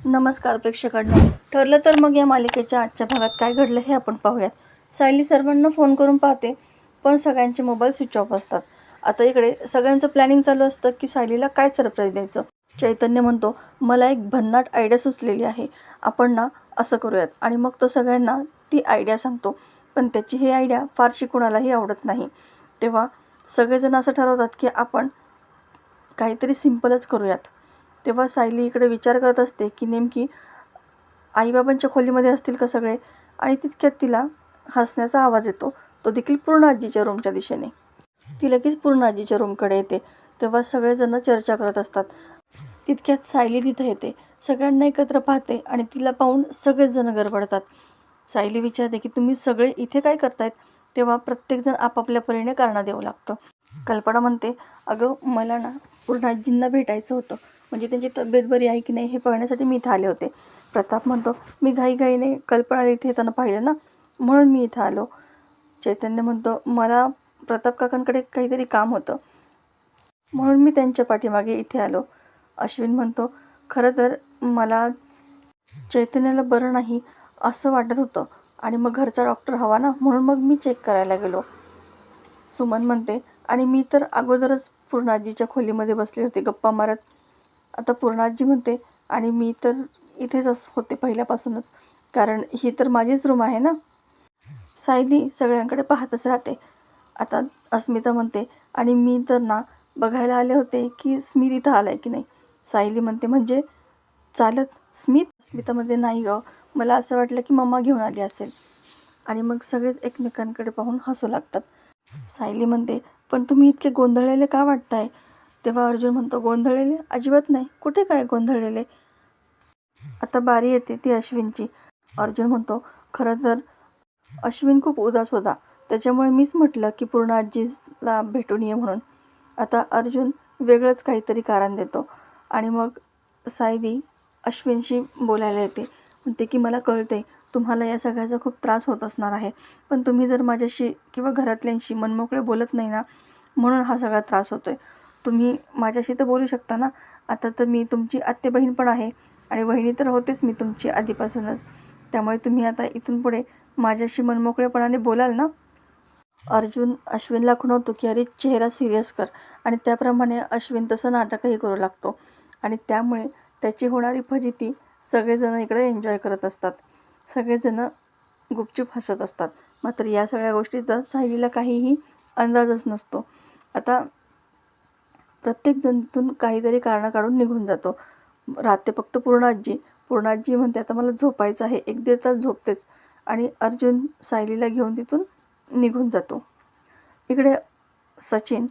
नमस्कार प्रेक्षकांनो. ठरलं तर मग या मालिकेच्या आजच्या भागात काय घडलं हे आपण पाहूयात. सायली सर्वांना फोन करून पाहते, पण सगळ्यांचे मोबाईल स्विच ऑफ असतात. आता इकडे सगळ्यांचं प्लॅनिंग चालू असतं की सायलीला काय सरप्राईज द्यायचं. चैतन्य म्हणतो, मला एक भन्नाट आयडिया सुचलेली आहे, आपण ना असं करूयात. आणि मग तो सगळ्यांना ती आयडिया सांगतो, पण त्याची ही आयडिया फारशी कुणालाही आवडत नाही. तेव्हा सगळेजण असं ठरवतात की आपण काहीतरी सिम्पलच करूयात. तेव्हा सायली इकडे विचार करत असते की नेमकी आईबाबांच्या खोलीमध्ये असतील का सगळे. आणि तितक्यात तिला हसण्याचा आवाज येतो, तो देखील पूर्ण आजीच्या रूमच्या दिशेने. ती लगेच पूर्ण आजीच्या रूमकडे येते. तेव्हा सगळेजण चर्चा करत असतात. तितक्यात सायली तिथे येते, सगळ्यांना एकत्र पाहते आणि तिला पाहून सगळेच जण गडबडतात. सायली विचारते की तुम्ही सगळे इथे काय करतायत. तेव्हा प्रत्येकजण आपापल्या परीने कारणं देऊ लागतं. कल्पना म्हणते, अगं मला ना पूर्ण आजींना भेटायचं होतं, म्हणजे त्यांची तब्येत बरी आहे की नाही हे पाहण्यासाठी मी इथं आले होते. प्रताप म्हणतो, मी घाईघाईने कल्पनाला इथे येताना पाहिलं ना, म्हणून मी इथं आलो. चैतन्य म्हणतो, मला प्रताप काकांकडे काहीतरी काम होतं, म्हणून मी त्यांच्या पाठीमागे इथे आलो. अश्विन म्हणतो, खरं तर मला चैतन्याला बरं नाही असं वाटत होतं आणि मग घरचा डॉक्टर हवा ना, म्हणून मग मी चेक करायला गेलो. सुमन म्हणते, आणि मी तर अगोदरच पूर्णाजीच्या खोलीमध्ये बसले होते गप्पा मारत. आता पूर्णाजी म्हणते, आणि मी तर इथेच होते पहिल्यापासूनच, कारण ही तर माझीच रूम आहे ना. सायली सगळ्यांकडे पाहतच राहते. आता अस्मिता म्हणते, आणि मी तर ना बघायला आले होते की स्मित इथं आलाय की नाही. सायली म्हणते, म्हणजे चालत स्मित. अस्मितामध्ये नाही गं, मला असं वाटलं की मम्मा घेऊन आली असेल. आणि मग सगळेच एकमेकांकडे पाहून हसू लागतात. सायली म्हणते, पण तुम्ही इतके गोंधळलेले का वाटताय. तेव्हा अर्जुन म्हणतो, गोंधळलेले अजिबात नाही, कुठे काय गोंधळलेले. आता बारी येते ती अश्विनची. अर्जुन म्हणतो, खरं तर अश्विन खूप उदास होता, त्याच्यामुळे मीच म्हटलं की पूर्ण आजीला भेटून ये म्हणून. आता अर्जुन वेगळंच काहीतरी कारण देतो आणि मग सायली अश्विनशी बोलायला येते. म्हणते की मला कळते तुम्हाला या सगळ्याचा खूप त्रास होत असणार आहे, पण तुम्ही जर माझ्याशी किंवा घरातल्यांशी मनमोकळे बोलत नाही ना, म्हणून हा सगळा त्रास होतो आहे. तुम्ही माझ्याशी तर बोलू शकता ना. आता तर मी तुमची आत्ते बहीण पण आहे आणि वहिनी तर होतेच मी तुमची आधीपासूनच. त्यामुळे तुम्ही आता इथून पुढे माझ्याशी मनमोकळेपणाने बोलाल ना. अर्जुन अश्विनला खुणवतो की अरे चेहरा सिरियस कर, आणि त्याप्रमाणे अश्विन तसं नाटकही करू लागतो. आणि त्यामुळे त्याची होणारी फजिती सगळेजण इकडे एन्जॉय करत असतात. सगळेजण गुपचूप हसत असतात. मात्र या सगळ्या गोष्टीचा सायलीला काहीही अंदाजच नसतो. आता प्रत्येकजण तिथून काहीतरी कारणं काढून निघून जातो. राहते फक्त पूर्णाजी. पूर्णाजी म्हणते, आता मला झोपायचं आहे, 1-1.5 तास झोपतेच. आणि अर्जुन सायलीला घेऊन तिथून निघून जातो. इकडे सचिन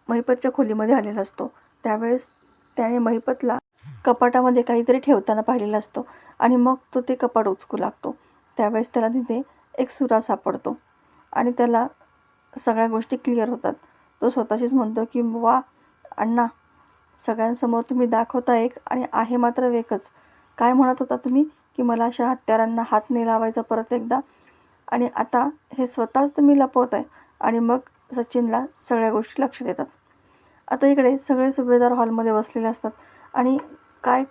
महिपतच्या खोलीमध्ये आलेला असतो. त्यावेळेस त्याने महिपतला कपाटामध्ये काहीतरी ठेवताना पाहिलेलं असतं आणि मग तो ते कपाट उचकू लागतो. त्यावेळेस त्याला तिथे एक सुरा सापडतो आणि त्याला सगळ्या गोष्टी क्लिअर होतात. तो स्वतःशीच म्हणतो की वा अण्णा, सगळ्यांसमोर तुम्ही दाखवता एक आणि आहे मात्र वेगळंच. काय म्हणत होता तुम्ही की मला अशा हत्यारांना हात नाही लावायचा परत एकदा, आणि आता हे स्वतःच तुम्ही लपवत आहे. आणि मग सचिनला सगळ्या गोष्टी लक्षात येतात. आता इकडे सगळे सुभेदार हॉलमध्ये बसलेले असतात आणि काय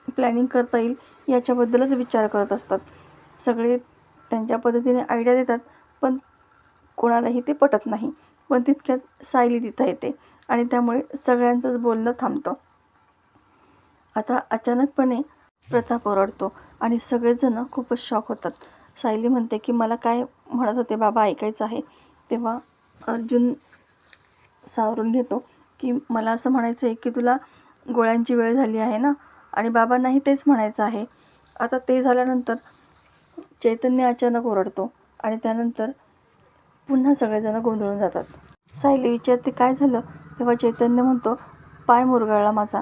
प्लॅनिंग करता येईल याच्याबद्दलच विचार करत असतात. सगळे त्यांच्या पद्धतीने आयडिया देतात, पण कोणालाही ते पटत नाही. पण तितक्यात सायली तिथं येते आणि त्यामुळे सगळ्यांचंच बोलणं थांबतं. आता अचानकपणे प्रताप ओरडतो आणि सगळेजण खूपच शॉक होतात. सायली म्हणते की मला काय म्हणत होते बाबा ऐकायचं आहे. तेव्हा अर्जुन सावरून घेतो की मला असं म्हणायचं आहे की तुला गोळ्यांची वेळ झाली आहे ना, आणि बाबांनाही तेच म्हणायचं आहे. आता ते झाल्यानंतर चैतन्य अचानक ओरडतो आणि त्यानंतर पुन्हा सगळेजण गोंधळून जातात. सायली विचारते काय झालं. तेव्हा चैतन्य म्हणतो, पाय मुरगळला माझा.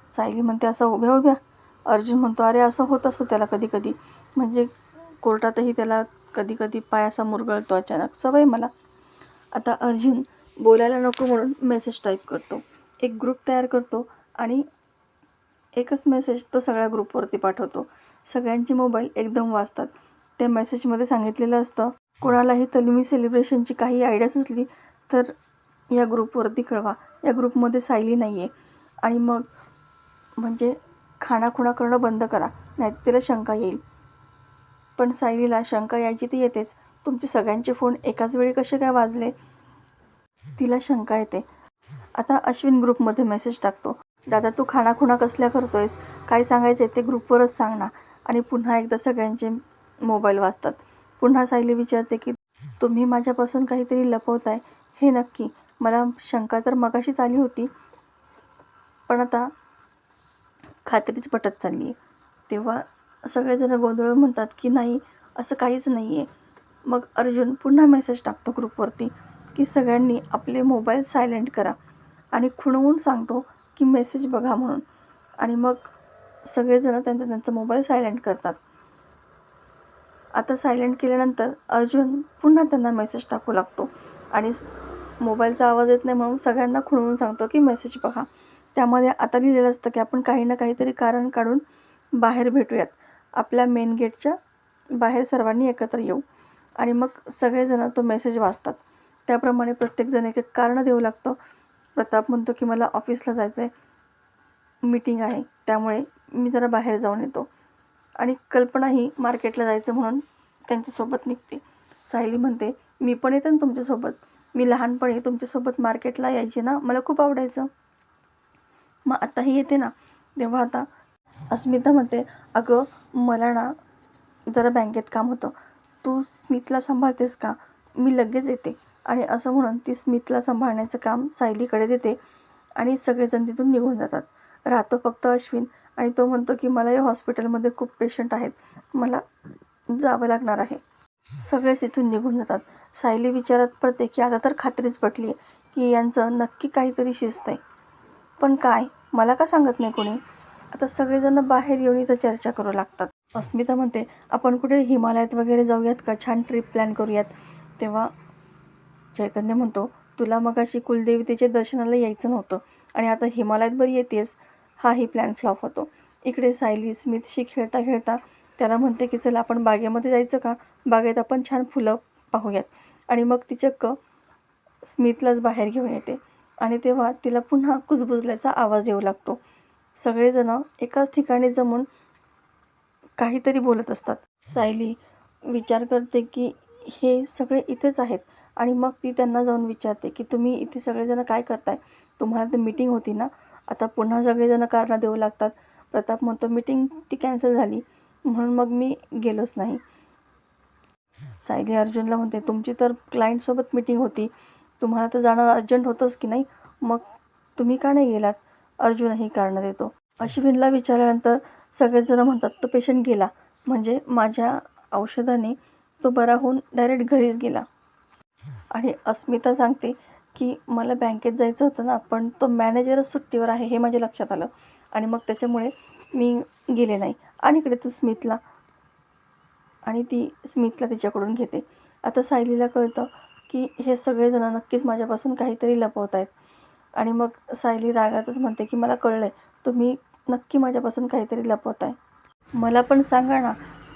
सायली म्हणते, असं उभ्या उभ्या. अर्जुन म्हणतो, अरे असं होत असतं त्याला कधी कधी, म्हणजे कोर्टातही त्याला कधी कधी पाय असा मुरगळतो अचानक, सवय मला. आता अर्जुन बोलायला नको म्हणून मेसेज टाईप करतो, एक ग्रुप तयार करतो आणि एकच मेसेज तो सगळ्या ग्रुपवरती पाठवतो. सगळ्यांचे मोबाईल एकदम वाजतात. त्या मेसेजमध्ये सांगितलेलं असतं, कोणालाही तन्वी सेलिब्रेशनची काही आयडिया सुचली तर या ग्रुपवरती कळवा. या ग्रुपमध्ये सायली नाही आहे. आणि मग म्हणजे खाणाखुणा करणं बंद करा, नाहीतर तिला शंका येईल. पण सायलीला शंका यायची ती येतेच. तुमचे सगळ्यांचे फोन एकाच वेळी कसे काय वाजले? तिला शंका येते. आता अश्विन ग्रुपमध्ये मेसेज टाकतो, दादा तू खाणाखुणा कसल्या करतोयस? काय सांगायचं ते ग्रुपवरच सांग ना. आणि पुन्हा एकदा सगळ्यांचे मोबाईल वाजतात. पुन्हा सायली विचारते की तुम्ही माझ्यापासून काहीतरी लपवताय हे नक्की? मला शंका तर मगाशीच आली होती, पण आता खात्रीच पटत चालली आहे. तेव्हा सगळेजण गोंधळून म्हणतात की नाही, असं काहीच नाही आहे. मग अर्जुन पुन्हा मेसेज टाकतो ग्रुपवरती की सगळ्यांनी आपले मोबाईल सायलेंट करा आणि खुणवून सांगतो की मेसेज बघा म्हणून. आणि मग सगळेजण त्यांचा मोबाईल सायलेंट करतात. आता सायलेंट केल्यानंतर अर्जुन पुन्हा त्यांना मेसेज टाकू लागतो आणि मोबाईलचा आवाज येत नाही म्हणून सगळ्यांना खुणवून सांगतो की मेसेज बघा. त्यामध्ये आता लिहिलेलं असतं की आपण काही ना काहीतरी कारण काढून बाहेर भेटूयात. आपल्या मेन गेटच्या बाहेर सर्वांनी एकत्र येऊ. आणि मग सगळेजण तो मेसेज वाचतात. त्याप्रमाणे प्रत्येकजण एक एक कारणं देऊ लागतो. प्रताप म्हणतो की मला ऑफिसला जायचं आहे, मीटिंग आहे, त्यामुळे मी जरा बाहेर जाऊन येतो. आणि कल्पनाही मार्केटला जायचं म्हणून त्यांच्यासोबत निघते. सायली म्हणते मी पण येते ना तुमच्यासोबत. मी लहानपणी तुमच्यासोबत मार्केटला यायचे ना, मला खूप आवडायचं. मग आताही येते ना. तेव्हा आता अस्मिता म्हणते अगं मला ना जरा बँकेत काम होतं, तू स्मितला सांभाळतेस का? मी लगेच येते. आणि असं म्हणून ती स्मितला सांभाळण्याचं काम सायलीकडे देते आणि सगळेजण तिथून निघून जातात. राहतो फक्त अश्विन आणि तो म्हणतो की मला या हॉस्पिटलमध्ये खूप पेशंट आहेत, मला जावं लागणार आहे. सगळेच तिथून निघून जातात. सायली विचारात पडते की आता तर खात्रीच पटली आहे की यांचं नक्की काहीतरी शिस्त आहे. पण काय, मला का सांगत नाही कोणी? आता सगळेजण बाहेर येऊन इथं चर्चा करू लागतात. अस्मिता म्हणते आपण कुठे हिमालयात वगैरे जाऊयात का, छान ट्रिप प्लॅन करूयात. तेव्हा चैतन्य म्हणतो तुला मगाशी कुलदेवतेच्या दर्शनाला यायचं नव्हतं आणि आता हिमालयात बरी येतेस. हाही प्लॅन फ्लॉप होतो. इकडे सायली स्मितशी खेळता खेळता त्याला म्हणते की चला आपण बागेमध्ये जायचं का, बागेत आपण छान फुलं पाहूयात. आणि मग ती चक्क स्मितलाच बाहेर घेऊन येते आणि तेव्हा तिला पुन्हा कुजबुजल्याचा आवाज येऊ लागतो. सगळेजण एकाच ठिकाणी जमून काहीतरी बोलत असतात. सायली विचार करते की हे सगळे इथेच आहेत आणि मग ती त्यांना जाऊन विचारते की तुम्ही इथे सगळेजण काय करताय? तुम्हाला तर मीटिंग होती ना. आता पुन्हा सगळेजण कारणं देऊ लागतात. प्रताप म्हणतो मीटिंग ती कॅन्सल झाली म्हणून मग मी गेलोच नाही. सायली अर्जुनला म्हणते तुमची तर क्लायंटसोबत मीटिंग होती, तुम्हाला तर जाणं अर्जंट होतंच की नाही, मग तुम्ही का नाही गेलात? अर्जुनही कारणं देतो. अश्विनला विचारल्यानंतर सगळेजण म्हणतात तो पेशंट गेला, म्हणजे माझ्या औषधाने तो बरा होऊन डायरेक्ट घरीच गेला. आणि अस्मिता सांगते की मला बँकेत जायचं होतं ना, पण तो मॅनेजरच सुट्टीवर आहे हे माझ्या लक्षात आलं आणि मग त्याच्यामुळे मी गेले नाही. आणि इकडे तू स्मितला, आणि ती स्मितला तिच्याकडून घेते. आता सायलीला कळतं की हे सगळेजण नक्कीच माझ्यापासून काहीतरी लपवत आहेत. आणि मग सायली रागातच म्हणते की मला कळलं आहे, तुम्ही नक्की माझ्यापासून काहीतरी लपवताय. मला पण सांगा ना,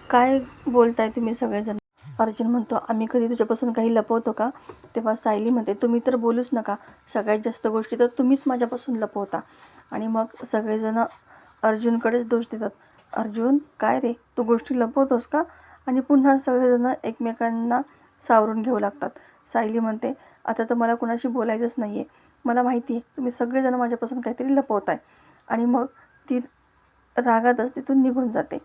काय बोलताय तुम्ही सगळेजण? अर्जुन म्हणतो आम्ही कधी तुझ्यापासून काही लपवतो का? तेव्हा सायली म्हणते तुम्ही तर बोलूच नका, सगळ्यात जास्त गोष्टी तर तुम्हीच माझ्यापासून लपवता. आणि मग सगळेजण अर्जुनकडेच दोष देतात. अर्जुन काय रे, तू गोष्टी लपवतोस का? आणि पुन्हा सगळेजण एकमेकांना सावरून घेऊ लागतात. सायली म्हणते आता तर मला कुणाशी बोलायचंच नाही आहे, मला माहिती आहे तुम्ही सगळेजण माझ्यापासून काहीतरी लपवताय. आणि मग ती रागातच तिथून निघून जाते.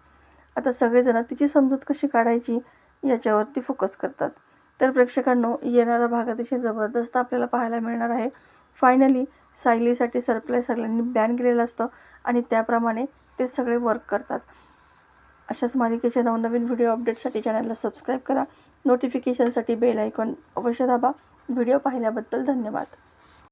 आता सगळेजण तिची समजूत कशी काढायची याच्यावरती फोकस करतात. तर प्रेक्षकांनो, येणारा भाग अतिशय जबरदस्त आपल्याला पाहायला मिळणार आहे. फायनली सायलीसाठी सरप्राईज सगळ्यांनी प्लॅन केलेलं असतं आणि त्याप्रमाणे ते सगळे वर्क करतात. अशाच मालिकेच्या नवनवीन व्हिडिओ अपडेटसाठी चॅनलला सबस्क्राईब करा. नोटिफिकेशनसाठी बेल आयकॉन अवश्य दाबा. व्हिडिओ पाहिल्याबद्दल धन्यवाद.